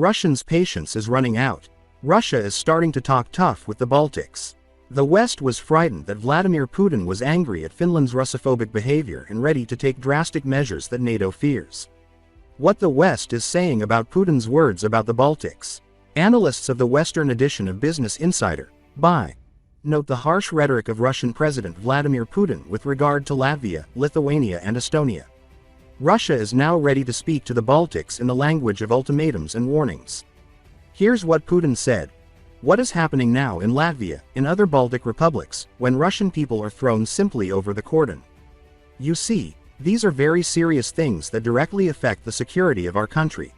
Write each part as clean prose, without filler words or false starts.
Russians' patience is running out. Russia is starting to talk tough with the Baltics. The West was frightened that Vladimir Putin was angry at Finland's Russophobic behavior and ready to take drastic measures that NATO fears. What the West is saying about Putin's words about the Baltics. Analysts of the Western edition of Business Insider, by note the harsh rhetoric of Russian President Vladimir Putin with regard to Latvia, Lithuania and Estonia. Russia is now ready to speak to the Baltics in the language of ultimatums and warnings. Here's what Putin said. What is happening now in Latvia, in other Baltic republics, when Russian people are thrown simply over the cordon? You see, these are very serious things that directly affect the security of our country.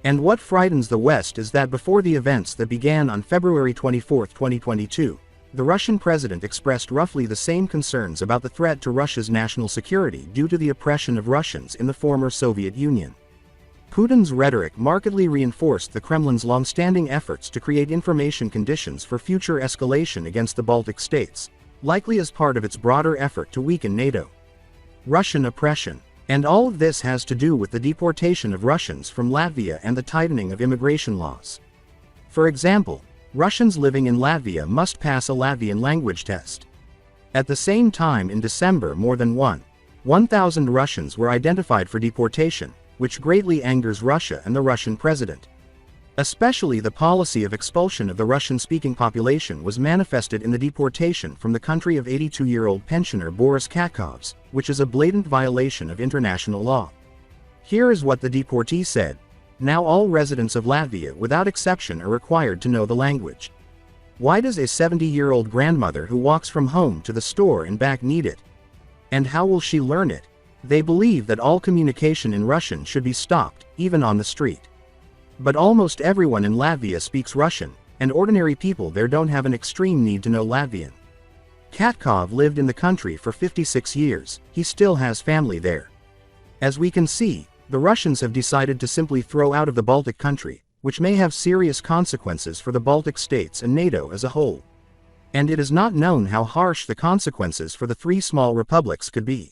And what frightens the West is that before the events that began on February 24, 2022, the Russian president expressed roughly the same concerns about the threat to Russia's national security due to the oppression of Russians in the former Soviet Union. Putin's rhetoric markedly reinforced the Kremlin's long-standing efforts to create information conditions for future escalation against the Baltic states, likely as part of its broader effort to weaken NATO. Russian oppression. And all of this has to do with the deportation of Russians from Latvia and the tightening of immigration laws. For example, Russians living in Latvia must pass a Latvian language test. At the same time in December more than 1,000 Russians were identified for deportation, which greatly angers Russia and the Russian president. Especially the policy of expulsion of the Russian-speaking population was manifested in the deportation from the country of 82-year-old pensioner Boris Katkov's, which is a blatant violation of international law. Here is what the deportee said. Now all residents of Latvia without exception are required to know the language. Why does a 70-year-old grandmother who walks from home to the store and back need it? And how will she learn it? They believe that all communication in Russian should be stopped, even on the street. But almost everyone in Latvia speaks Russian, and ordinary people there don't have an extreme need to know Latvian. Katkov lived in the country for 56 years, he still has family there. As we can see, the Russians have decided to simply throw out of the Baltic country, which may have serious consequences for the Baltic states and NATO as a whole. And it is not known how harsh the consequences for the three small republics could be.